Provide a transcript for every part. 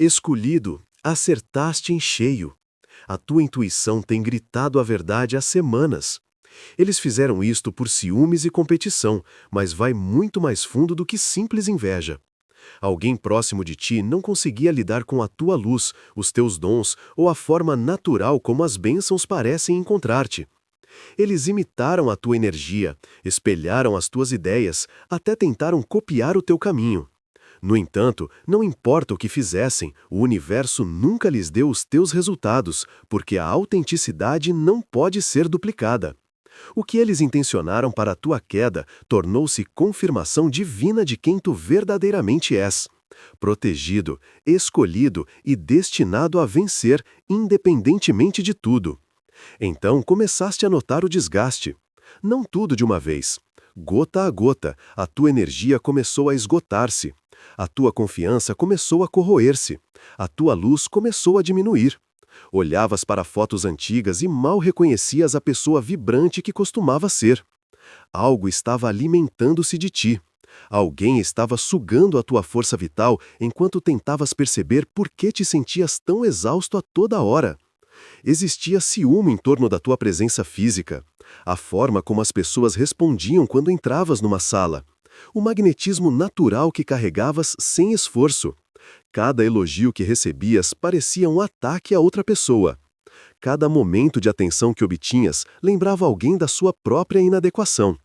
Escolhido, acertaste em cheio. A tua intuição tem gritado a verdade há semanas. Eles fizeram isto por ciúmes e competição, mas vai muito mais fundo do que simples inveja. Alguém próximo de ti não conseguia lidar com a tua luz, os teus dons ou a forma natural como as bênçãos parecem encontrar-te. Eles imitaram a tua energia, espelharam as tuas ideias, até tentaram copiar o teu caminho. No entanto, não importa o que fizessem, o universo nunca lhes deu os teus resultados, porque a autenticidade não pode ser duplicada. O que eles intencionaram para a tua queda tornou-se confirmação divina de quem tu verdadeiramente és. Protegido, escolhido e destinado a vencer, independentemente de tudo. Então começaste a notar o desgaste. Não tudo de uma vez. Gota a gota, a tua energia começou a esgotar-se. A tua confiança começou a corroer-se. A tua luz começou a diminuir. Olhavas para fotos antigas e mal reconhecias a pessoa vibrante que costumava ser. Algo estava alimentando-se de ti. Alguém estava sugando a tua força vital enquanto tentavas perceber por que te sentias tão exausto a toda hora. Existia ciúme em torno da tua presença física, a forma como as pessoas respondiam quando entravas numa sala, o magnetismo natural que carregavas sem esforço. Cada elogio que recebias parecia um ataque a outra pessoa. Cada momento de atenção que obtinhas lembrava alguém da sua própria inadequação.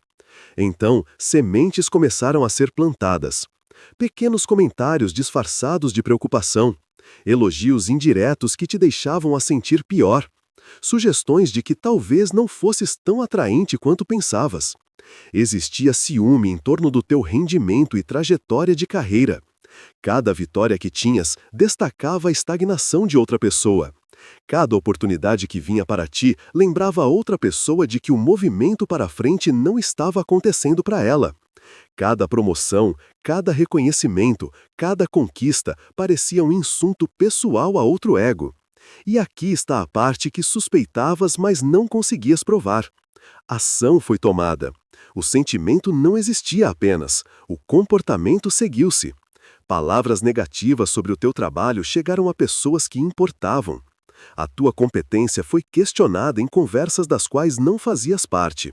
Então, sementes começaram a ser plantadas. Pequenos comentários disfarçados de preocupação. Elogios indiretos que te deixavam a sentir pior. Sugestões de que talvez não fosses tão atraente quanto pensavas. Existia ciúme em torno do teu rendimento e trajetória de carreira. Cada vitória que tinhas destacava a estagnação de outra pessoa. Cada oportunidade que vinha para ti lembrava a outra pessoa de que o movimento para a frente não estava acontecendo para ela. Cada promoção, cada reconhecimento, cada conquista parecia um insulto pessoal a outro ego. E aqui está a parte que suspeitavas, mas não conseguias provar. Ação foi tomada. O sentimento não existia apenas, o comportamento seguiu-se. Palavras negativas sobre o teu trabalho chegaram a pessoas que importavam. A tua competência foi questionada em conversas das quais não fazias parte.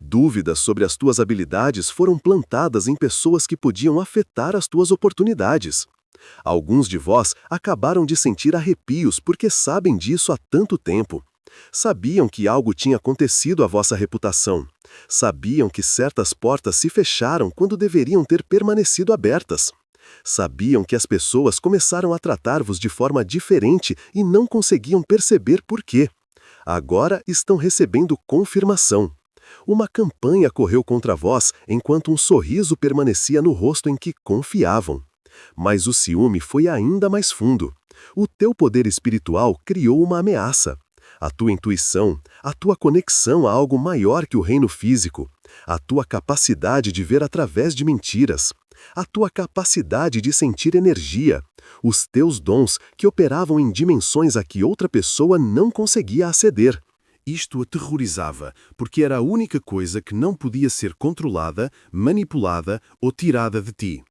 Dúvidas sobre as tuas habilidades foram plantadas em pessoas que podiam afetar as tuas oportunidades. Alguns de vós acabaram de sentir arrepios porque sabem disso há tanto tempo. Sabiam que algo tinha acontecido à vossa reputação. Sabiam que certas portas se fecharam quando deveriam ter permanecido abertas. Sabiam que as pessoas começaram a tratar-vos de forma diferente e não conseguiam perceber por quê. Agora estão recebendo confirmação. Uma campanha correu contra vós enquanto um sorriso permanecia no rosto em que confiavam. Mas o ciúme foi ainda mais fundo. O teu poder espiritual criou uma ameaça. A tua intuição, a tua conexão a algo maior que o reino físico, a tua capacidade de ver através de mentiras, a tua capacidade de sentir energia, os teus dons que operavam em dimensões a que outra pessoa não conseguia aceder. Isto aterrorizava, porque era a única coisa que não podia ser controlada, manipulada ou tirada de ti.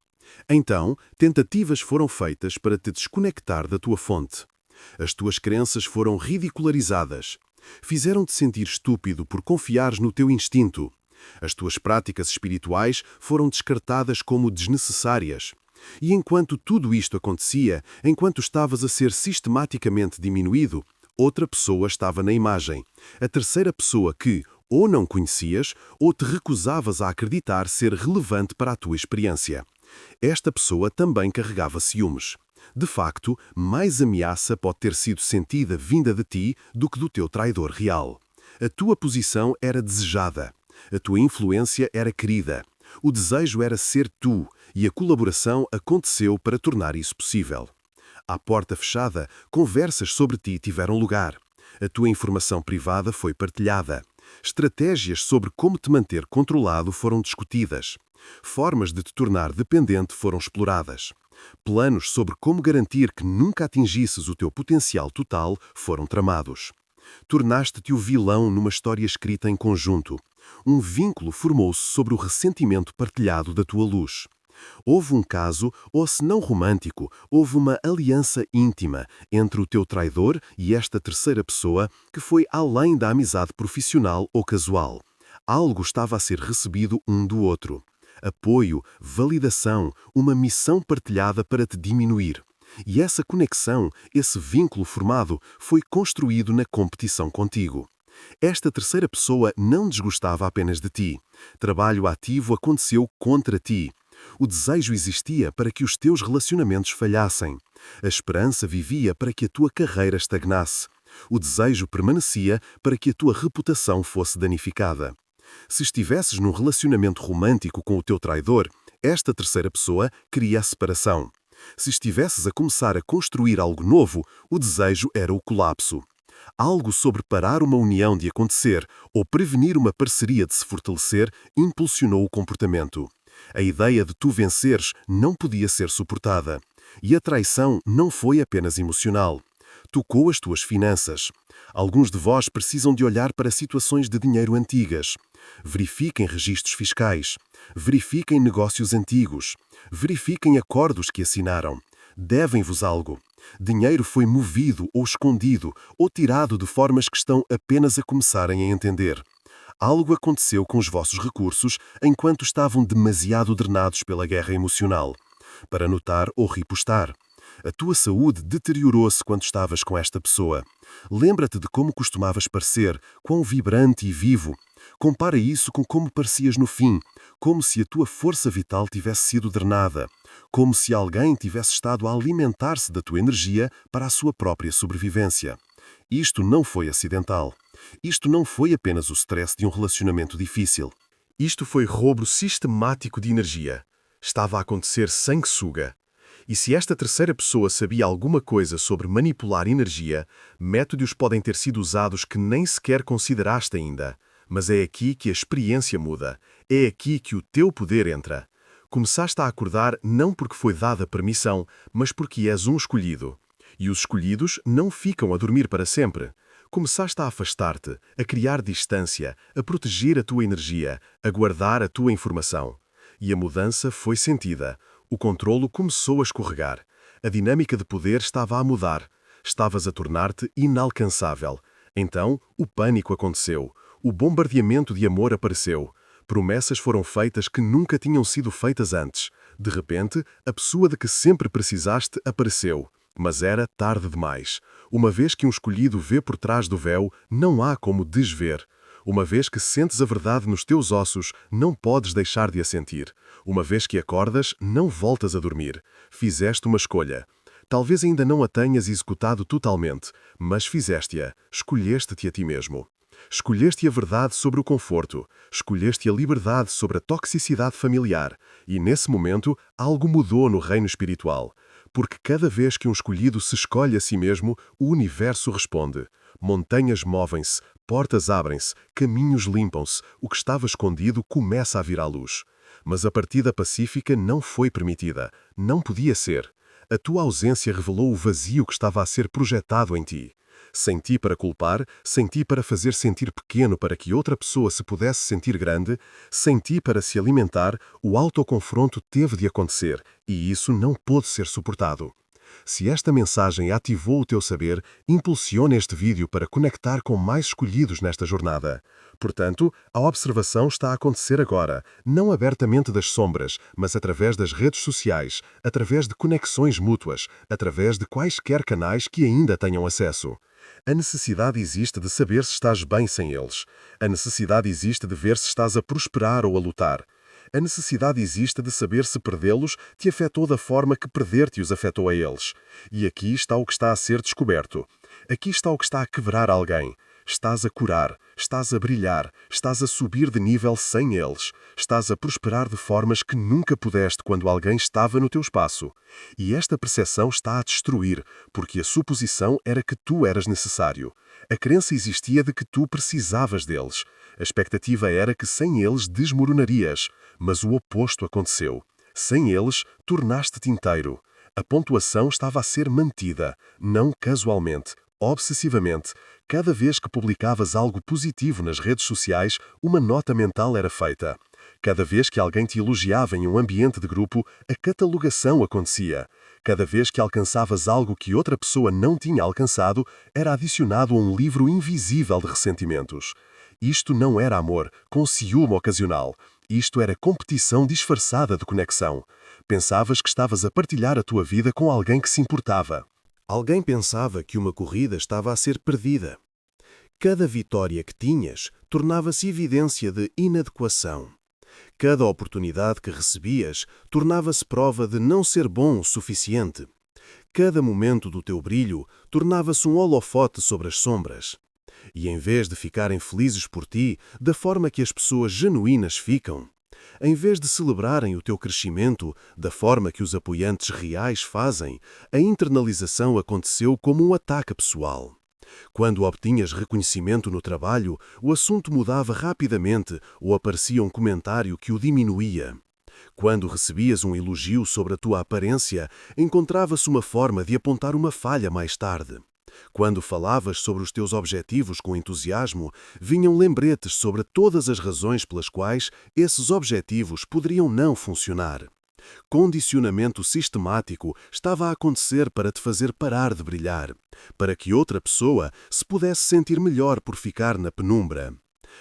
Então, tentativas foram feitas para te desconectar da tua fonte. As tuas crenças foram ridicularizadas. Fizeram-te sentir estúpido por confiares no teu instinto. As tuas práticas espirituais foram descartadas como desnecessárias. E enquanto tudo isto acontecia, enquanto estavas a ser sistematicamente diminuído, outra pessoa estava na imagem. A terceira pessoa que, ou não conhecias, ou te recusavas a acreditar ser relevante para a tua experiência. Esta pessoa também carregava ciúmes. De facto, mais ameaça pode ter sido sentida vinda de ti do que do teu traidor real. A tua posição era desejada. A tua influência era querida. O desejo era ser tu, e a colaboração aconteceu para tornar isso possível. À porta fechada, conversas sobre ti tiveram lugar. A tua informação privada foi partilhada. Estratégias sobre como te manter controlado foram discutidas. Formas de te tornar dependente foram exploradas. Planos sobre como garantir que nunca atingisses o teu potencial total foram tramados. Tornaste-te o vilão numa história escrita em conjunto. Um vínculo formou-se sobre o ressentimento partilhado da tua luz. Houve um caso, ou se não romântico, houve uma aliança íntima entre o teu traidor e esta terceira pessoa que foi além da amizade profissional ou casual. Algo estava a ser recebido um do outro. Apoio, validação, uma missão partilhada para te diminuir. E essa conexão, esse vínculo formado, foi construído na competição contigo. Esta terceira pessoa não desgostava apenas de ti. Trabalho ativo aconteceu contra ti. O desejo existia para que os teus relacionamentos falhassem. A esperança vivia para que a tua carreira estagnasse. O desejo permanecia para que a tua reputação fosse danificada. Se estivesses num relacionamento romântico com o teu traidor, esta terceira pessoa queria a separação. Se estivesses a começar a construir algo novo, o desejo era o colapso. Algo sobre parar uma união de acontecer ou prevenir uma parceria de se fortalecer impulsionou o comportamento. A ideia de tu venceres não podia ser suportada. E a traição não foi apenas emocional. Tocou as tuas finanças. Alguns de vós precisam de olhar para situações de dinheiro antigas. Verifiquem registros fiscais. Verifiquem negócios antigos. Verifiquem acordos que assinaram. Devem-vos algo. Dinheiro foi movido ou escondido ou tirado de formas que estão apenas a começarem a entender. Algo aconteceu com os vossos recursos enquanto estavam demasiado drenados pela guerra emocional. Para notar ou repostar. A tua saúde deteriorou-se quando estavas com esta pessoa. Lembra-te de como costumavas parecer, quão vibrante e vivo. Compara isso com como parecias no fim, como se a tua força vital tivesse sido drenada, como se alguém tivesse estado a alimentar-se da tua energia para a sua própria sobrevivência. Isto não foi acidental. Isto não foi apenas o stress de um relacionamento difícil. Isto foi roubo sistemático de energia. Estava a acontecer sanguessuga. E se esta terceira pessoa sabia alguma coisa sobre manipular energia, métodos podem ter sido usados que nem sequer consideraste ainda. Mas é aqui que a experiência muda. É aqui que o teu poder entra. Começaste a acordar não porque foi dada permissão, mas porque és um escolhido. E os escolhidos não ficam a dormir para sempre. Começaste a afastar-te, a criar distância, a proteger a tua energia, a guardar a tua informação. E a mudança foi sentida. O controlo começou a escorregar. A dinâmica de poder estava a mudar. Estavas a tornar-te inalcançável. Então, o pânico aconteceu. O bombardeamento de amor apareceu. Promessas foram feitas que nunca tinham sido feitas antes. De repente, a pessoa de que sempre precisaste apareceu. Mas era tarde demais. Uma vez que um escolhido vê por trás do véu, não há como desver. Uma vez que sentes a verdade nos teus ossos, não podes deixar de a sentir. Uma vez que acordas, não voltas a dormir. Fizeste uma escolha. Talvez ainda não a tenhas executado totalmente, mas fizeste-a. Escolheste-te a ti mesmo. Escolheste a verdade sobre o conforto. Escolheste a liberdade sobre a toxicidade familiar. E nesse momento, algo mudou no reino espiritual. Porque cada vez que um escolhido se escolhe a si mesmo, o universo responde. Montanhas movem-se, portas abrem-se, caminhos limpam-se, o que estava escondido começa a vir à luz. Mas a partida pacífica não foi permitida. Não podia ser. A tua ausência revelou o vazio que estava a ser projetado em ti. Sem ti para culpar, sem ti para fazer sentir pequeno para que outra pessoa se pudesse sentir grande, sem ti para se alimentar, o autoconfronto teve de acontecer, e isso não pôde ser suportado. Se esta mensagem ativou o teu saber, impulsiona este vídeo para conectar com mais escolhidos nesta jornada. Portanto, a observação está a acontecer agora, não abertamente das sombras, mas através das redes sociais, através de conexões mútuas, através de quaisquer canais que ainda tenham acesso. A necessidade existe de saber se estás bem sem eles. A necessidade existe de ver se estás a prosperar ou a lutar. A necessidade existe de saber se perdê-los te afetou da forma que perder-te os afetou a eles. E aqui está o que está a ser descoberto. Aqui está o que está a quebrar alguém. Estás a curar, estás a brilhar, estás a subir de nível sem eles. Estás a prosperar de formas que nunca pudeste quando alguém estava no teu espaço. E esta percepção está a destruir, porque a suposição era que tu eras necessário. A crença existia de que tu precisavas deles. A expectativa era que sem eles desmoronarias. Mas o oposto aconteceu. Sem eles, tornaste-te inteiro. A pontuação estava a ser mantida, não casualmente, obsessivamente. Cada vez que publicavas algo positivo nas redes sociais, uma nota mental era feita. Cada vez que alguém te elogiava em um ambiente de grupo, a catalogação acontecia. Cada vez que alcançavas algo que outra pessoa não tinha alcançado, era adicionado a um livro invisível de ressentimentos. Isto não era amor, com ciúme ocasional. Isto era competição disfarçada de conexão. Pensavas que estavas a partilhar a tua vida com alguém que se importava. Alguém pensava que uma corrida estava a ser perdida. Cada vitória que tinhas tornava-se evidência de inadequação. Cada oportunidade que recebias tornava-se prova de não ser bom o suficiente. Cada momento do teu brilho tornava-se um holofote sobre as sombras. E em vez de ficarem felizes por ti, da forma que as pessoas genuínas ficam, em vez de celebrarem o teu crescimento da forma que os apoiantes reais fazem, a internalização aconteceu como um ataque pessoal. Quando obtinhas reconhecimento no trabalho, o assunto mudava rapidamente ou aparecia um comentário que o diminuía. Quando recebias um elogio sobre a tua aparência, encontrava-se uma forma de apontar uma falha mais tarde. Quando falavas sobre os teus objetivos com entusiasmo, vinham lembretes sobre todas as razões pelas quais esses objetivos poderiam não funcionar. Condicionamento sistemático estava a acontecer para te fazer parar de brilhar, para que outra pessoa se pudesse sentir melhor por ficar na penumbra.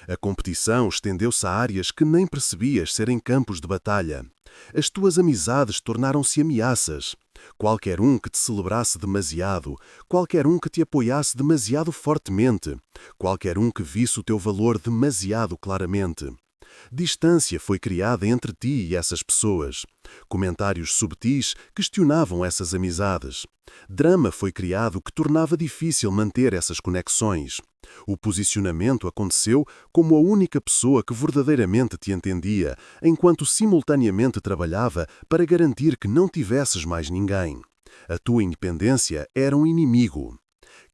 A competição estendeu-se a áreas que nem percebias serem campos de batalha. As tuas amizades tornaram-se ameaças. Qualquer um que te celebrasse demasiado, qualquer um que te apoiasse demasiado fortemente, qualquer um que visse o teu valor demasiado claramente. Distância foi criada entre ti e essas pessoas. Comentários subtis questionavam essas amizades. Drama foi criado que tornava difícil manter essas conexões. O posicionamento aconteceu como a única pessoa que verdadeiramente te entendia, enquanto simultaneamente trabalhava para garantir que não tivesses mais ninguém. A tua independência era um inimigo.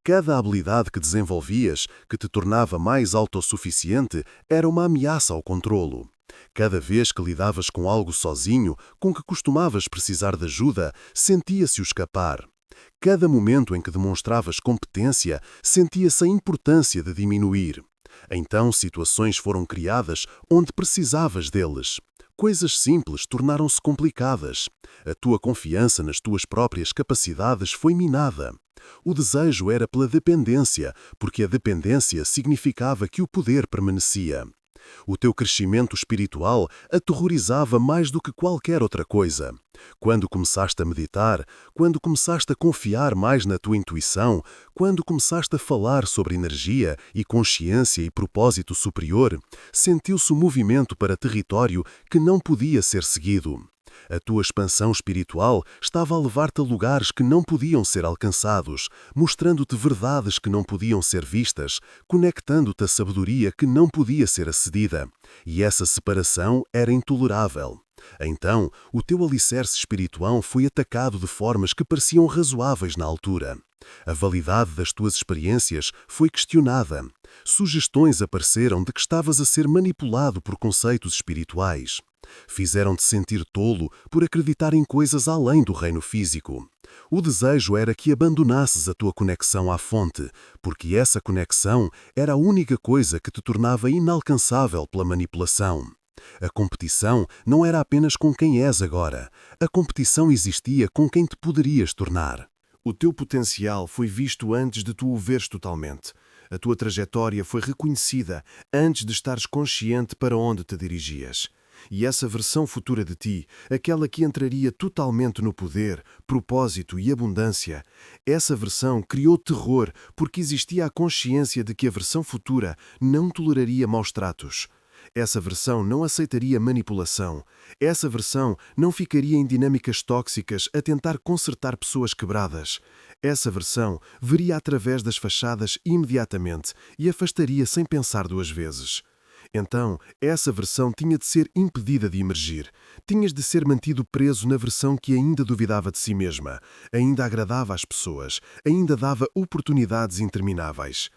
Cada habilidade que desenvolvias, que te tornava mais autossuficiente, era uma ameaça ao controlo. Cada vez que lidavas com algo sozinho, com que costumavas precisar de ajuda, sentia-se o escapar. Cada momento em que demonstravas competência, sentia-se a importância de diminuir. Então situações foram criadas onde precisavas deles. Coisas simples tornaram-se complicadas. A tua confiança nas tuas próprias capacidades foi minada. O desejo era pela dependência, porque a dependência significava que o poder permanecia. O teu crescimento espiritual aterrorizava mais do que qualquer outra coisa. Quando começaste a meditar, quando começaste a confiar mais na tua intuição, quando começaste a falar sobre energia e consciência e propósito superior, sentiu-se um movimento para território que não podia ser seguido. A tua expansão espiritual estava a levar-te a lugares que não podiam ser alcançados, mostrando-te verdades que não podiam ser vistas, conectando-te a sabedoria que não podia ser acedida. E essa separação era intolerável. Então, o teu alicerce espiritual foi atacado de formas que pareciam razoáveis na altura. A validade das tuas experiências foi questionada. Sugestões apareceram de que estavas a ser manipulado por conceitos espirituais. Fizeram-te sentir tolo por acreditar em coisas além do reino físico. O desejo era que abandonasses a tua conexão à fonte, porque essa conexão era a única coisa que te tornava inalcançável pela manipulação. A competição não era apenas com quem és agora. A competição existia com quem te poderias tornar. O teu potencial foi visto antes de tu o veres totalmente. A tua trajetória foi reconhecida antes de estares consciente para onde te dirigias. E essa versão futura de ti, aquela que entraria totalmente no poder, propósito e abundância, essa versão criou terror porque existia a consciência de que a versão futura não toleraria maus tratos. Essa versão não aceitaria manipulação. Essa versão não ficaria em dinâmicas tóxicas a tentar consertar pessoas quebradas. Essa versão veria através das fachadas imediatamente e afastaria sem pensar duas vezes. Então, essa versão tinha de ser impedida de emergir. Tinhas de ser mantido preso na versão que ainda duvidava de si mesma, ainda agradava às pessoas, ainda dava oportunidades intermináveis.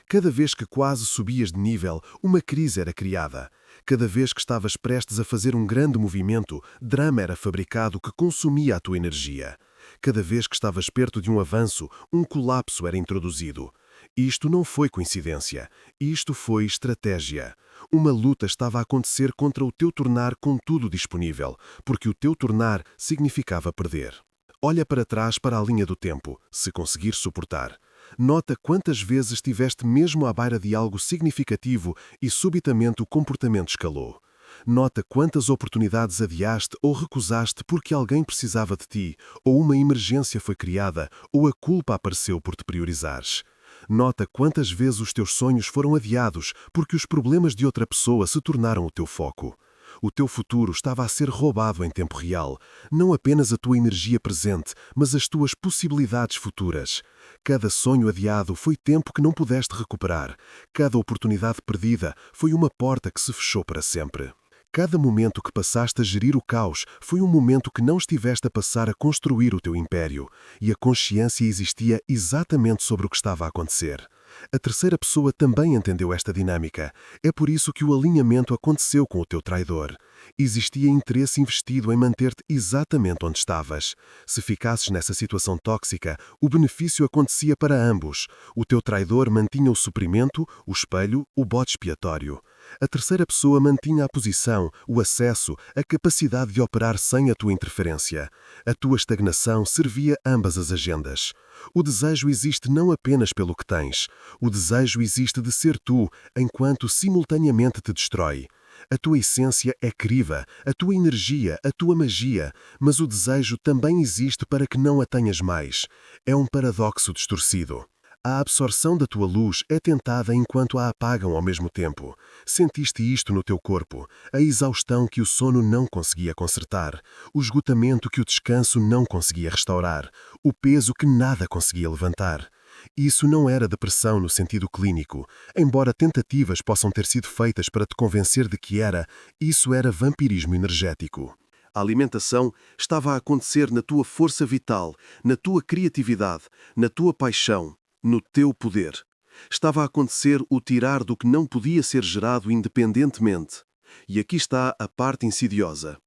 Cada vez que quase subias de nível, uma crise era criada. Cada vez que estavas prestes a fazer um grande movimento, drama era fabricado que consumia a tua energia. Cada vez que estavas perto de um avanço, um colapso era introduzido. Isto não foi coincidência. Isto foi estratégia. Uma luta estava a acontecer contra o teu tornar com tudo disponível, porque o teu tornar significava perder. Olha para trás para a linha do tempo, se conseguir suportar. Nota quantas vezes estiveste mesmo à beira de algo significativo e subitamente o comportamento escalou. Nota quantas oportunidades adiaste ou recusaste porque alguém precisava de ti, ou uma emergência foi criada, ou a culpa apareceu por te priorizares. Nota quantas vezes os teus sonhos foram adiados porque os problemas de outra pessoa se tornaram o teu foco. O teu futuro estava a ser roubado em tempo real, não apenas a tua energia presente, mas as tuas possibilidades futuras. Cada sonho adiado foi tempo que não pudeste recuperar. Cada oportunidade perdida foi uma porta que se fechou para sempre. Cada momento que passaste a gerir o caos foi um momento que não estiveste a passar a construir o teu império, e a consciência existia exatamente sobre o que estava a acontecer. A terceira pessoa também entendeu esta dinâmica. É por isso que o alinhamento aconteceu com o teu traidor. Existia interesse investido em manter-te exatamente onde estavas. Se ficasses nessa situação tóxica, o benefício acontecia para ambos. O teu traidor mantinha o suprimento, o espelho, o bode expiatório. A terceira pessoa mantinha a posição, o acesso, a capacidade de operar sem a tua interferência. A tua estagnação servia ambas as agendas. O desejo existe não apenas pelo que tens. O desejo existe de ser tu, enquanto simultaneamente te destrói. A tua essência é criva, a tua energia, a tua magia, mas o desejo também existe para que não a tenhas mais. É um paradoxo distorcido. A absorção da tua luz é tentada enquanto a apagam ao mesmo tempo. Sentiste isto no teu corpo, a exaustão que o sono não conseguia consertar, o esgotamento que o descanso não conseguia restaurar, o peso que nada conseguia levantar. Isso não era depressão no sentido clínico, embora tentativas possam ter sido feitas para te convencer de que era, isso era vampirismo energético. A alimentação estava a acontecer na tua força vital, na tua criatividade, na tua paixão, no teu poder. Estava a acontecer o tirar do que não podia ser gerado independentemente. E aqui está a parte insidiosa.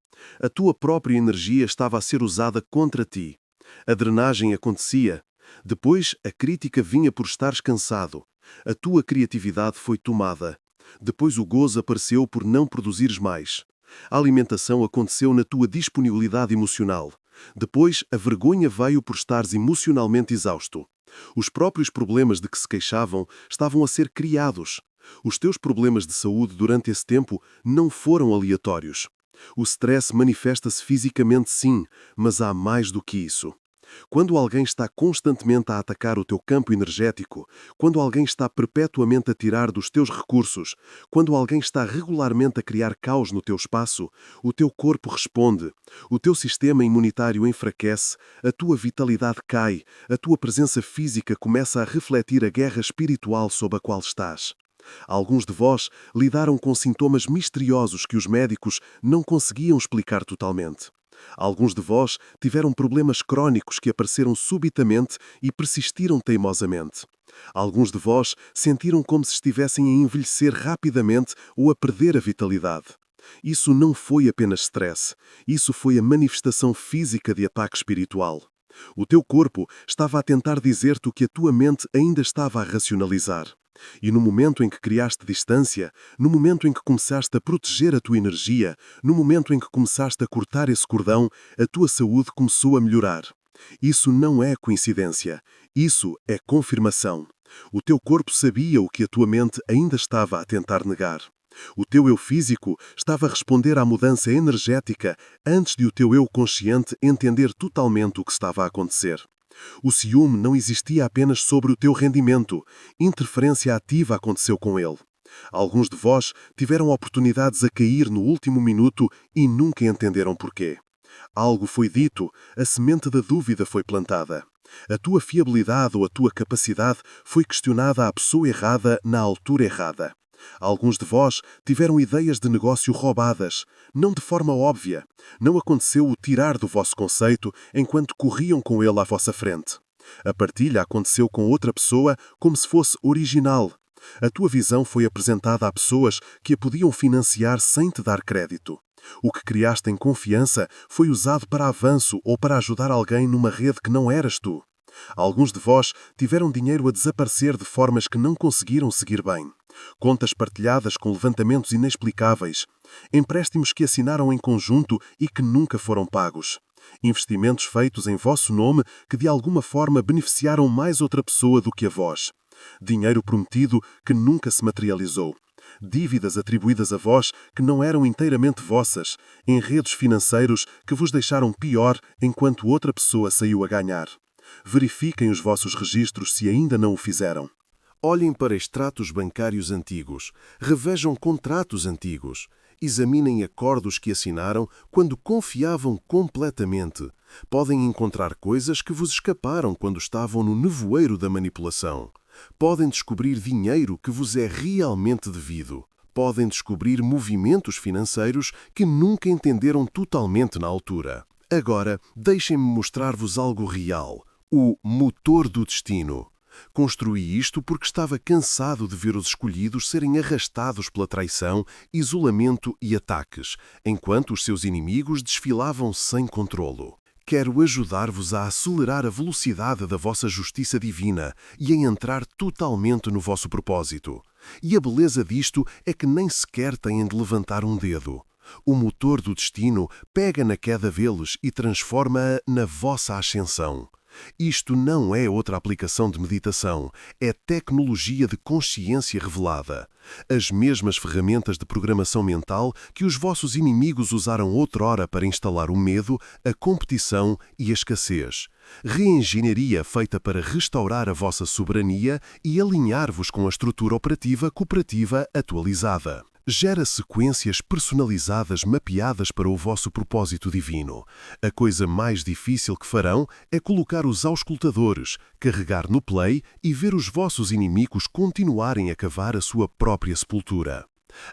A tua própria energia estava a ser usada contra ti. A drenagem acontecia. Depois, a crítica vinha por estares cansado. A tua criatividade foi tomada. Depois o gozo apareceu por não produzires mais. A alimentação aconteceu na tua disponibilidade emocional. Depois, a vergonha veio por estares emocionalmente exausto. Os próprios problemas de que se queixavam estavam a ser criados. Os teus problemas de saúde durante esse tempo não foram aleatórios. O stress manifesta-se fisicamente sim, mas há mais do que isso. Quando alguém está constantemente a atacar o teu campo energético, quando alguém está perpetuamente a tirar dos teus recursos, quando alguém está regularmente a criar caos no teu espaço, o teu corpo responde, o teu sistema imunitário enfraquece, a tua vitalidade cai, a tua presença física começa a refletir a guerra espiritual sob a qual estás. Alguns de vós lidaram com sintomas misteriosos que os médicos não conseguiam explicar totalmente. Alguns de vós tiveram problemas crônicos que apareceram subitamente e persistiram teimosamente. Alguns de vós sentiram como se estivessem a envelhecer rapidamente ou a perder a vitalidade. Isso não foi apenas stress, isso foi a manifestação física de ataque espiritual. O teu corpo estava a tentar dizer-te o que a tua mente ainda estava a racionalizar. E no momento em que criaste distância, no momento em que começaste a proteger a tua energia, no momento em que começaste a cortar esse cordão, a tua saúde começou a melhorar. Isso não é coincidência. Isso é confirmação. O teu corpo sabia o que a tua mente ainda estava a tentar negar. O teu eu físico estava a responder à mudança energética antes de o teu eu consciente entender totalmente o que estava a acontecer. O ciúme não existia apenas sobre o teu rendimento. Interferência ativa aconteceu com ele. Alguns de vós tiveram oportunidades a cair no último minuto e nunca entenderam porquê. Algo foi dito, a semente da dúvida foi plantada. A tua fiabilidade ou a tua capacidade foi questionada à pessoa errada na altura errada. Alguns de vós tiveram ideias de negócio roubadas, não de forma óbvia. Não aconteceu o tirar do vosso conceito enquanto corriam com ele à vossa frente. A partilha aconteceu com outra pessoa como se fosse original. A tua visão foi apresentada a pessoas que a podiam financiar sem te dar crédito. O que criaste em confiança foi usado para avanço ou para ajudar alguém numa rede que não eras tu. Alguns de vós tiveram dinheiro a desaparecer de formas que não conseguiram seguir bem. Contas partilhadas com levantamentos inexplicáveis. Empréstimos que assinaram em conjunto e que nunca foram pagos. Investimentos feitos em vosso nome que de alguma forma beneficiaram mais outra pessoa do que a vós. Dinheiro prometido que nunca se materializou. Dívidas atribuídas a vós que não eram inteiramente vossas. Enredos financeiros que vos deixaram pior enquanto outra pessoa saiu a ganhar. Verifiquem os vossos registros se ainda não o fizeram. Olhem para extratos bancários antigos, revejam contratos antigos, examinem acordos que assinaram quando confiavam completamente. Podem encontrar coisas que vos escaparam quando estavam no nevoeiro da manipulação. Podem descobrir dinheiro que vos é realmente devido. Podem descobrir movimentos financeiros que nunca entenderam totalmente na altura. Agora, deixem-me mostrar-vos algo real. O motor do destino. Construí isto porque estava cansado de ver os escolhidos serem arrastados pela traição, isolamento e ataques, enquanto os seus inimigos desfilavam sem controlo. Quero ajudar-vos a acelerar a velocidade da vossa justiça divina e a entrar totalmente no vosso propósito. E a beleza disto é que nem sequer têm de levantar um dedo. O motor do destino pega na queda deles e transforma-a na vossa ascensão. Isto não é outra aplicação de meditação, é tecnologia de consciência revelada. As mesmas ferramentas de programação mental que os vossos inimigos usaram outrora para instalar o medo, a competição e a escassez. Reengenharia feita para restaurar a vossa soberania e alinhar-vos com a estrutura operativa cooperativa atualizada. Gera sequências personalizadas mapeadas para o vosso propósito divino. A coisa mais difícil que farão é colocar os auscultadores, carregar no play e ver os vossos inimigos continuarem a cavar a sua própria sepultura.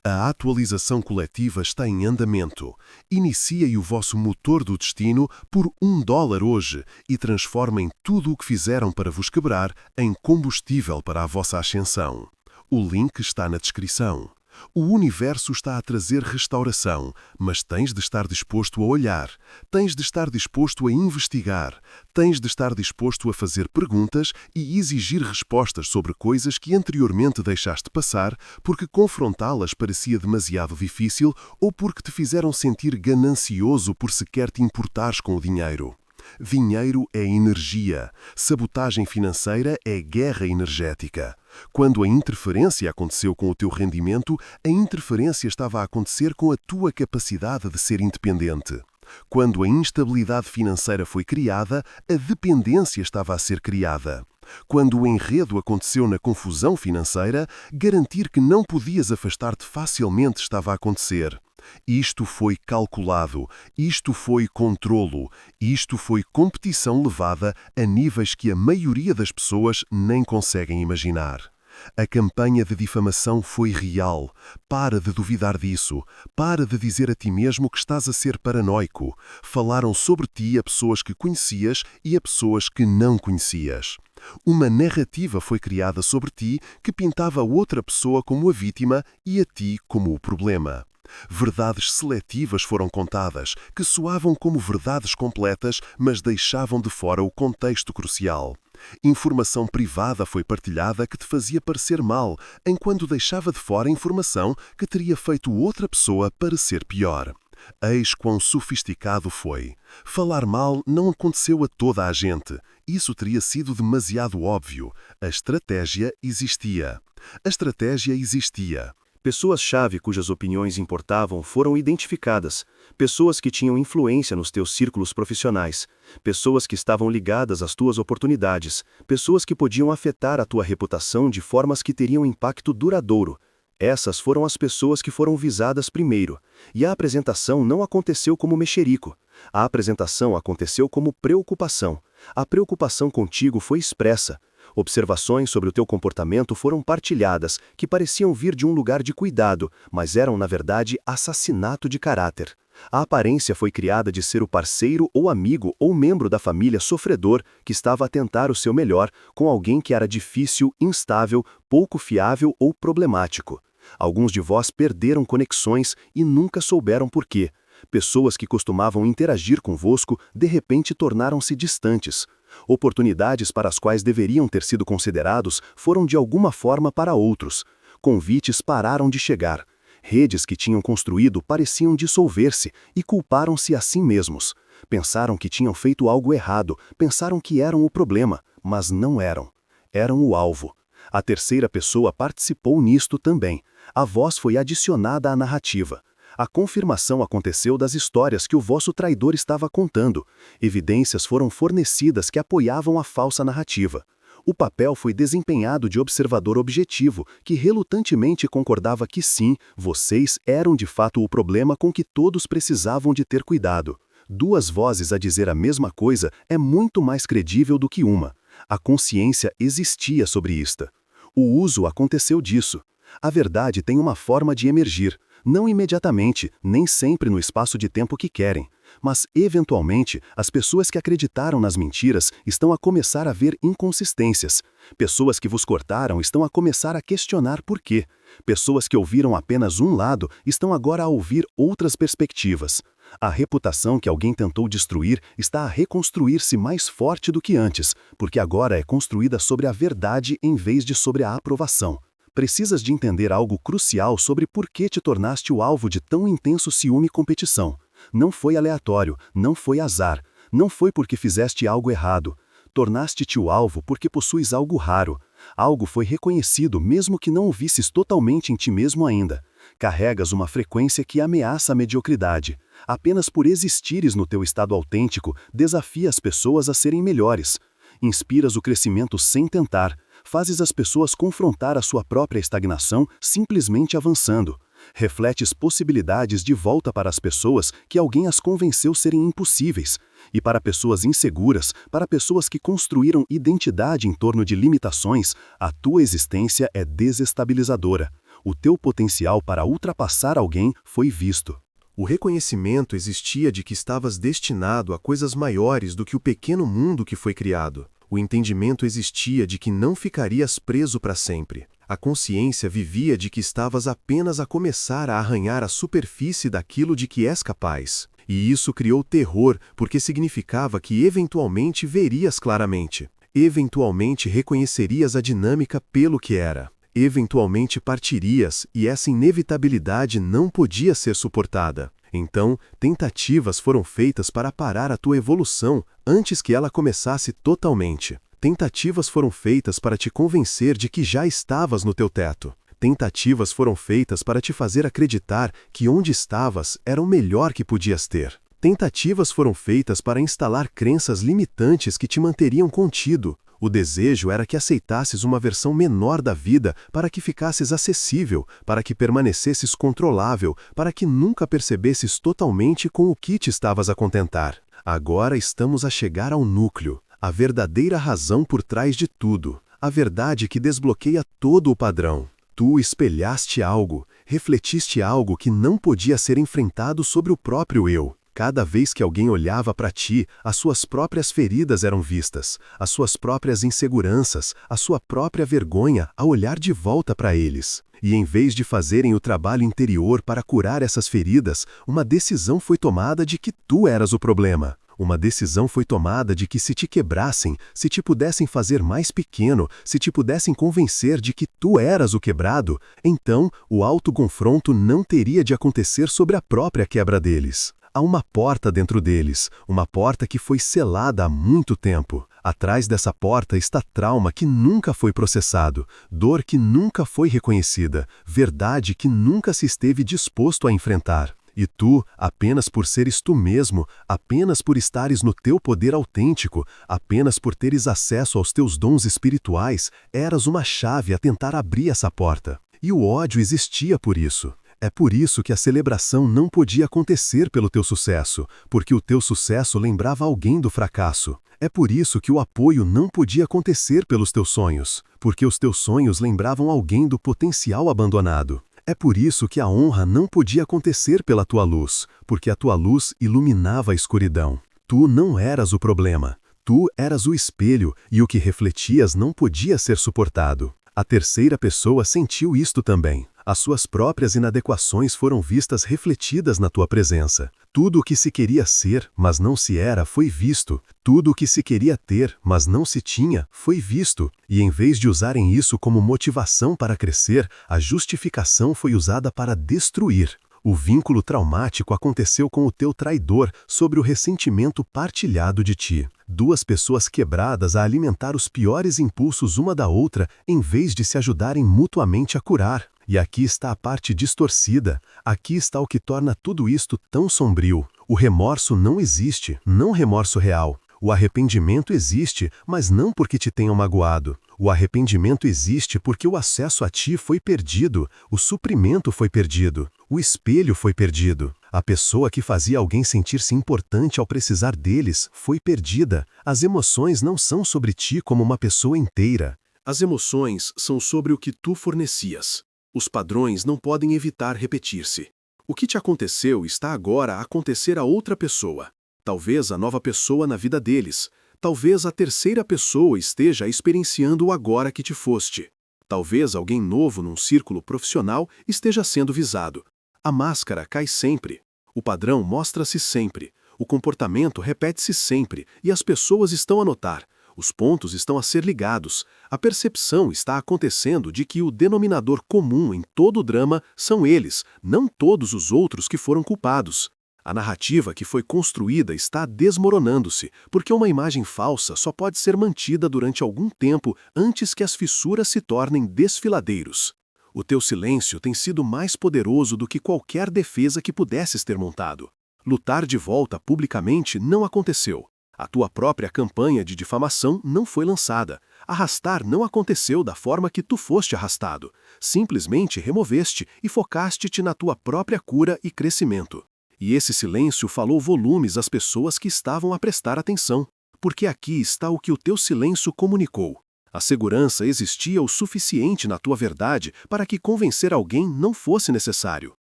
A atualização coletiva está em andamento. Iniciei o vosso motor do destino por $1 hoje e transformem tudo o que fizeram para vos quebrar em combustível para a vossa ascensão. O link está na descrição. O universo está a trazer restauração, mas tens de estar disposto a olhar, tens de estar disposto a investigar, tens de estar disposto a fazer perguntas e exigir respostas sobre coisas que anteriormente deixaste passar porque confrontá-las parecia demasiado difícil ou porque te fizeram sentir ganancioso por sequer te importares com o dinheiro. Dinheiro é energia. Sabotagem financeira é guerra energética. Quando a interferência aconteceu com o teu rendimento, a interferência estava a acontecer com a tua capacidade de ser independente. Quando a instabilidade financeira foi criada, a dependência estava a ser criada. Quando o enredo aconteceu na confusão financeira, garantir que não podias afastar-te facilmente estava a acontecer. Isto foi calculado, isto foi controlo, isto foi competição levada a níveis que a maioria das pessoas nem conseguem imaginar. A campanha de difamação foi real. Para de duvidar disso. Para de dizer a ti mesmo que estás a ser paranoico. Falaram sobre ti a pessoas que conhecias e a pessoas que não conhecias. Uma narrativa foi criada sobre ti que pintava outra pessoa como a vítima e a ti como o problema. Verdades seletivas foram contadas, que soavam como verdades completas, mas deixavam de fora o contexto crucial. Informação privada foi partilhada que te fazia parecer mal, enquanto deixava de fora informação que teria feito outra pessoa parecer pior. Eis quão sofisticado foi. Falar mal não aconteceu a toda a gente. Isso teria sido demasiado óbvio. A estratégia existia. A estratégia existia. Pessoas-chave cujas opiniões importavam foram identificadas, pessoas que tinham influência nos teus círculos profissionais, pessoas que estavam ligadas às tuas oportunidades, pessoas que podiam afetar a tua reputação de formas que teriam impacto duradouro. Essas foram as pessoas que foram visadas primeiro, e a apresentação não aconteceu como mexerico. A apresentação aconteceu como preocupação. A preocupação contigo foi expressa. Observações sobre o teu comportamento foram partilhadas, que pareciam vir de um lugar de cuidado, mas eram, na verdade, assassinato de caráter. A aparência foi criada de ser o parceiro ou amigo ou membro da família sofredor que estava a tentar o seu melhor com alguém que era difícil, instável, pouco fiável ou problemático. Alguns de vós perderam conexões e nunca souberam por quê. Pessoas que costumavam interagir convosco, de repente tornaram-se distantes. Oportunidades para as quais deveriam ter sido considerados foram de alguma forma para outros. Convites pararam de chegar. Redes que tinham construído pareciam dissolver-se e culparam-se a si mesmos. Pensaram que tinham feito algo errado, pensaram que eram o problema, mas não eram. Eram o alvo. A terceira pessoa participou nisto também. A voz foi adicionada à narrativa. A confirmação aconteceu das histórias que o vosso traidor estava contando. Evidências foram fornecidas que apoiavam a falsa narrativa. O papel foi desempenhado de observador objetivo, que relutantemente concordava que sim, vocês eram de fato o problema com que todos precisavam de ter cuidado. Duas vozes a dizer a mesma coisa é muito mais credível do que uma. A consciência existia sobre isto. O uso aconteceu disso. A verdade tem uma forma de emergir, não imediatamente, nem sempre no espaço de tempo que querem. Mas, eventualmente, as pessoas que acreditaram nas mentiras estão a começar a ver inconsistências. Pessoas que vos cortaram estão a começar a questionar por quê. Pessoas que ouviram apenas um lado estão agora a ouvir outras perspectivas. A reputação que alguém tentou destruir está a reconstruir-se mais forte do que antes, porque agora é construída sobre a verdade em vez de sobre a aprovação. Precisas de entender algo crucial sobre por que te tornaste o alvo de tão intenso ciúme e competição. Não foi aleatório, não foi azar, não foi porque fizeste algo errado. Tornaste-te o alvo porque possuis algo raro. Algo foi reconhecido mesmo que não o visses totalmente em ti mesmo ainda. Carregas uma frequência que ameaça a mediocridade. Apenas por existires no teu estado autêntico, desafia as pessoas a serem melhores. Inspiras o crescimento sem tentar. Fazes as pessoas confrontar a sua própria estagnação simplesmente avançando. Refletes possibilidades de volta para as pessoas que alguém as convenceu serem impossíveis. E para pessoas inseguras, para pessoas que construíram identidade em torno de limitações, a tua existência é desestabilizadora. O teu potencial para ultrapassar alguém foi visto. O reconhecimento existia de que estavas destinado a coisas maiores do que o pequeno mundo que foi criado. O entendimento existia de que não ficarias preso para sempre. A consciência vivia de que estavas apenas a começar a arranhar a superfície daquilo de que és capaz. E isso criou terror, porque significava que eventualmente verias claramente. Eventualmente reconhecerias a dinâmica pelo que era. Eventualmente partirias, e essa inevitabilidade não podia ser suportada. Então, tentativas foram feitas para parar a tua evolução antes que ela começasse totalmente. Tentativas foram feitas para te convencer de que já estavas no teu teto. Tentativas foram feitas para te fazer acreditar que onde estavas era o melhor que podias ter. Tentativas foram feitas para instalar crenças limitantes que te manteriam contido. O desejo era que aceitasses uma versão menor da vida para que ficasses acessível, para que permanecesses controlável, para que nunca percebesses totalmente com o que te estavas a contentar. Agora estamos a chegar ao núcleo, a verdadeira razão por trás de tudo, a verdade que desbloqueia todo o padrão. Tu espelhaste algo, refletiste algo que não podia ser enfrentado sobre o próprio eu. Cada vez que alguém olhava para ti, as suas próprias feridas eram vistas, as suas próprias inseguranças, a sua própria vergonha a olhar de volta para eles. E em vez de fazerem o trabalho interior para curar essas feridas, uma decisão foi tomada de que tu eras o problema. Uma decisão foi tomada de que se te quebrassem, se te pudessem fazer mais pequeno, se te pudessem convencer de que tu eras o quebrado, então o autoconfronto não teria de acontecer sobre a própria quebra deles. Há uma porta dentro deles, uma porta que foi selada há muito tempo. Atrás dessa porta está trauma que nunca foi processado, dor que nunca foi reconhecida, verdade que nunca se esteve disposto a enfrentar. E tu, apenas por seres tu mesmo, apenas por estares no teu poder autêntico, apenas por teres acesso aos teus dons espirituais, eras uma chave a tentar abrir essa porta. E o ódio existia por isso. É por isso que a celebração não podia acontecer pelo teu sucesso, porque o teu sucesso lembrava alguém do fracasso. É por isso que o apoio não podia acontecer pelos teus sonhos, porque os teus sonhos lembravam alguém do potencial abandonado. É por isso que a honra não podia acontecer pela tua luz, porque a tua luz iluminava a escuridão. Tu não eras o problema. Tu eras o espelho, e o que refletias não podia ser suportado. A terceira pessoa sentiu isto também. As suas próprias inadequações foram vistas refletidas na tua presença. Tudo o que se queria ser, mas não se era, foi visto. Tudo o que se queria ter, mas não se tinha, foi visto. E em vez de usarem isso como motivação para crescer, a justificação foi usada para destruir. O vínculo traumático aconteceu com o teu traidor sobre o ressentimento partilhado de ti. Duas pessoas quebradas a alimentar os piores impulsos uma da outra em vez de se ajudarem mutuamente a curar. E aqui está a parte distorcida, aqui está o que torna tudo isto tão sombrio. O remorso não existe, não remorso real. O arrependimento existe, mas não porque te tenham magoado. O arrependimento existe porque o acesso a ti foi perdido, o suprimento foi perdido, o espelho foi perdido. A pessoa que fazia alguém sentir-se importante ao precisar deles foi perdida. As emoções não são sobre ti como uma pessoa inteira. As emoções são sobre o que tu fornecias. Os padrões não podem evitar repetir-se. O que te aconteceu está agora a acontecer a outra pessoa. Talvez a nova pessoa na vida deles. Talvez a terceira pessoa esteja experienciando o agora que te foste. Talvez alguém novo num círculo profissional esteja sendo visado. A máscara cai sempre. O padrão mostra-se sempre. O comportamento repete-se sempre e as pessoas estão a notar. Os pontos estão a ser ligados. A percepção está acontecendo de que o denominador comum em todo o drama são eles, não todos os outros que foram culpados. A narrativa que foi construída está desmoronando-se, porque uma imagem falsa só pode ser mantida durante algum tempo antes que as fissuras se tornem desfiladeiros. O teu silêncio tem sido mais poderoso do que qualquer defesa que pudesses ter montado. Lutar de volta publicamente não aconteceu. A tua própria campanha de difamação não foi lançada. Arrastar não aconteceu da forma que tu foste arrastado. Simplesmente removeste e focaste-te na tua própria cura e crescimento. E esse silêncio falou volumes às pessoas que estavam a prestar atenção, porque aqui está o que o teu silêncio comunicou. A segurança existia o suficiente na tua verdade para que convencer alguém não fosse necessário.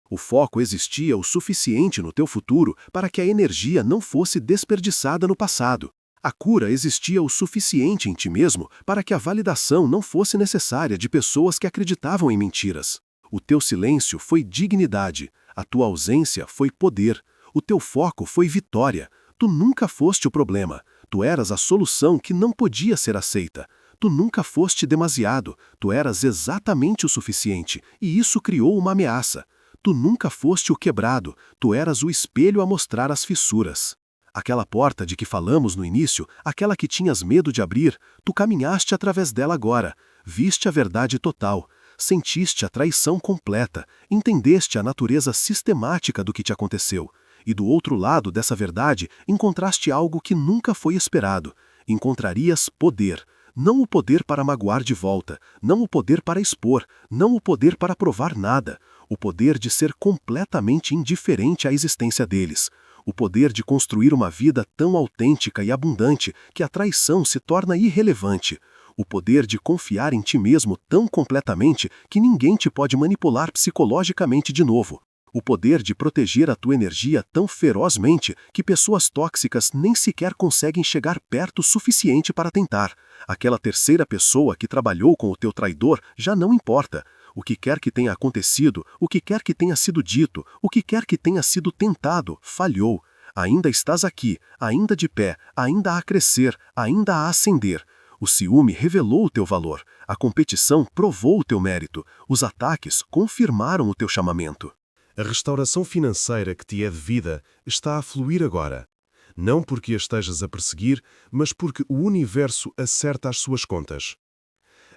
O foco existia o suficiente no teu futuro para que a energia não fosse desperdiçada no passado. A cura existia o suficiente em ti mesmo para que a validação não fosse necessária de pessoas que acreditavam em mentiras. O teu silêncio foi dignidade, a tua ausência foi poder, o teu foco foi vitória. Tu nunca foste o problema, tu eras a solução que não podia ser aceita. Tu nunca foste demasiado, tu eras exatamente o suficiente, e isso criou uma ameaça. Tu nunca foste o quebrado, tu eras o espelho a mostrar as fissuras. Aquela porta de que falamos no início, aquela que tinhas medo de abrir, tu caminhaste através dela agora, viste a verdade total, sentiste a traição completa, entendeste a natureza sistemática do que te aconteceu, e do outro lado dessa verdade encontraste algo que nunca foi esperado. Encontrarias poder. Não o poder para magoar de volta, não o poder para expor, não o poder para provar nada, o poder de ser completamente indiferente à existência deles, o poder de construir uma vida tão autêntica e abundante que a traição se torna irrelevante, o poder de confiar em ti mesmo tão completamente que ninguém te pode manipular psicologicamente de novo. O poder de proteger a tua energia tão ferozmente que pessoas tóxicas nem sequer conseguem chegar perto o suficiente para tentar. Aquela terceira pessoa que trabalhou com o teu traidor já não importa. O que quer que tenha acontecido, o que quer que tenha sido dito, o que quer que tenha sido tentado, falhou. Ainda estás aqui, ainda de pé, ainda a crescer, ainda a ascender. O ciúme revelou o teu valor, a competição provou o teu mérito, os ataques confirmaram o teu chamamento. A restauração financeira que te é devida está a fluir agora. Não porque a estejas a perseguir, mas porque o universo acerta as suas contas.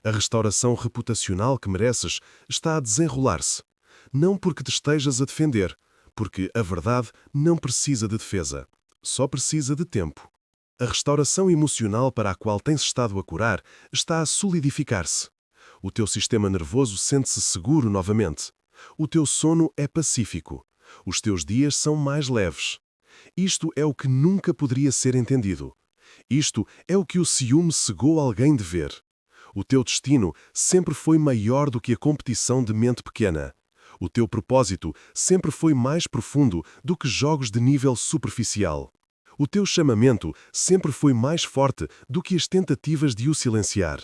A restauração reputacional que mereces está a desenrolar-se. Não porque te estejas a defender, porque a verdade não precisa de defesa, só precisa de tempo. A restauração emocional para a qual tens estado a curar está a solidificar-se. O teu sistema nervoso sente-se seguro novamente. O teu sono é pacífico. Os teus dias são mais leves. Isto é o que nunca poderia ser entendido. Isto é o que o ciúme cegou alguém de ver. O teu destino sempre foi maior do que a competição de mente pequena. O teu propósito sempre foi mais profundo do que jogos de nível superficial. O teu chamamento sempre foi mais forte do que as tentativas de o silenciar.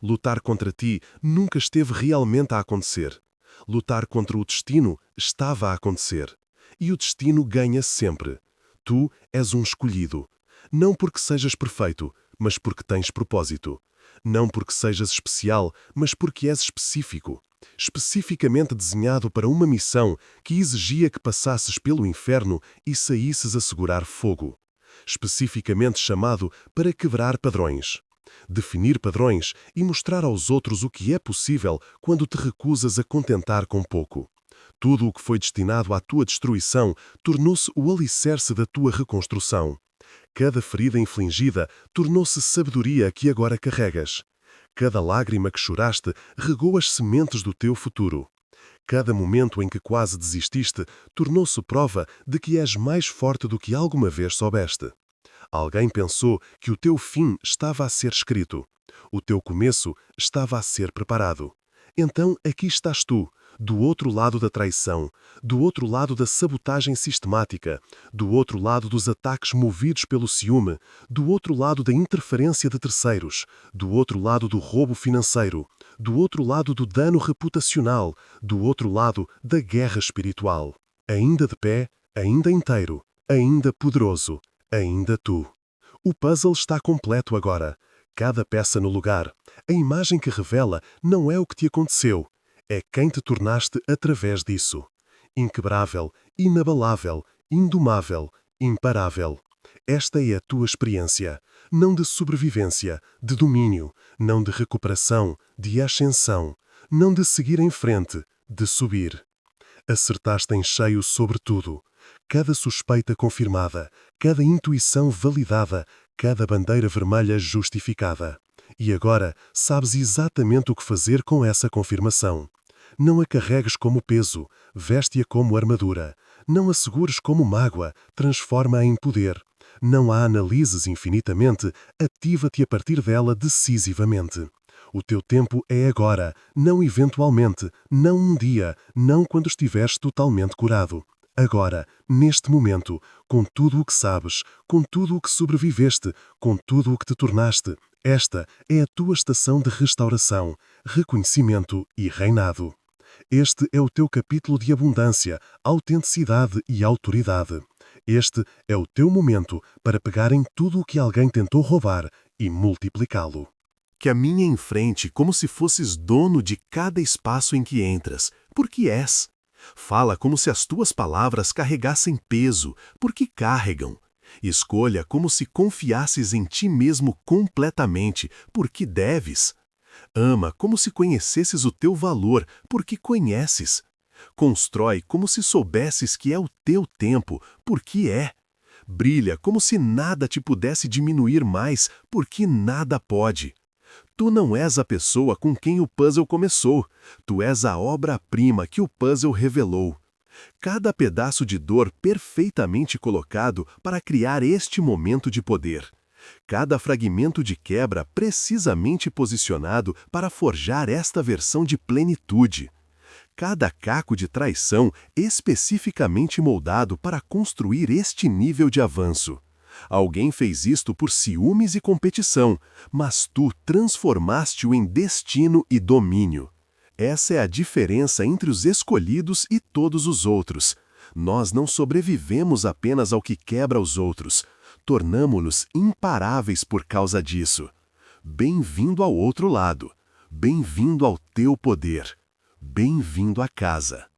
Lutar contra ti nunca esteve realmente a acontecer. Lutar contra o destino estava a acontecer. E o destino ganha sempre. Tu és um escolhido. Não porque sejas perfeito, mas porque tens propósito. Não porque sejas especial, mas porque és específico. Especificamente desenhado para uma missão que exigia que passasses pelo inferno e saísses a segurar fogo. Especificamente chamado para quebrar padrões. Definir padrões e mostrar aos outros o que é possível quando te recusas a contentar com pouco. Tudo o que foi destinado à tua destruição tornou-se o alicerce da tua reconstrução. Cada ferida infligida tornou-se sabedoria que agora carregas. Cada lágrima que choraste regou as sementes do teu futuro. Cada momento em que quase desististe tornou-se prova de que és mais forte do que alguma vez soubeste. Alguém pensou que o teu fim estava a ser escrito. O teu começo estava a ser preparado. Então aqui estás tu, do outro lado da traição, do outro lado da sabotagem sistemática, do outro lado dos ataques movidos pelo ciúme, do outro lado da interferência de terceiros, do outro lado do roubo financeiro, do outro lado do dano reputacional, do outro lado da guerra espiritual. Ainda de pé, ainda inteiro, ainda poderoso, ainda tu. O puzzle está completo agora. Cada peça no lugar. A imagem que revela não é o que te aconteceu. É quem te tornaste através disso. Inquebrável, inabalável, indomável, imparável. Esta é a tua experiência. Não de sobrevivência, de domínio. Não de recuperação, de ascensão. Não de seguir em frente, de subir. Acertaste em cheio sobre tudo. Cada suspeita confirmada, cada intuição validada, cada bandeira vermelha justificada. E agora sabes exatamente o que fazer com essa confirmação. Não a carregues como peso, veste-a como armadura. Não a segures como mágoa, transforma-a em poder. Não a analises infinitamente, ativa-te a partir dela decisivamente. O teu tempo é agora, não eventualmente, não um dia, não quando estiveres totalmente curado. Agora, neste momento, com tudo o que sabes, com tudo o que sobreviveste, com tudo o que te tornaste, esta é a tua estação de restauração, reconhecimento e reinado. Este é o teu capítulo de abundância, autenticidade e autoridade. Este é o teu momento para pegar em tudo o que alguém tentou roubar e multiplicá-lo. Caminha em frente como se fosses dono de cada espaço em que entras, porque és. Fala como se as tuas palavras carregassem peso, porque carregam. Escolha como se confiasses em ti mesmo completamente, porque deves. Ama como se conhecesses o teu valor, porque conheces. Constrói como se soubesses que é o teu tempo, porque é. Brilha como se nada te pudesse diminuir mais, porque nada pode. Tu não és a pessoa com quem o puzzle começou. Tu és a obra-prima que o puzzle revelou. Cada pedaço de dor perfeitamente colocado para criar este momento de poder. Cada fragmento de quebra precisamente posicionado para forjar esta versão de plenitude. Cada caco de traição especificamente moldado para construir este nível de avanço. Alguém fez isto por ciúmes e competição, mas tu transformaste-o em destino e domínio. Essa é a diferença entre os escolhidos e todos os outros. Nós não sobrevivemos apenas ao que quebra os outros. Tornamo-nos imparáveis por causa disso. Bem-vindo ao outro lado. Bem-vindo ao teu poder. Bem-vindo à casa.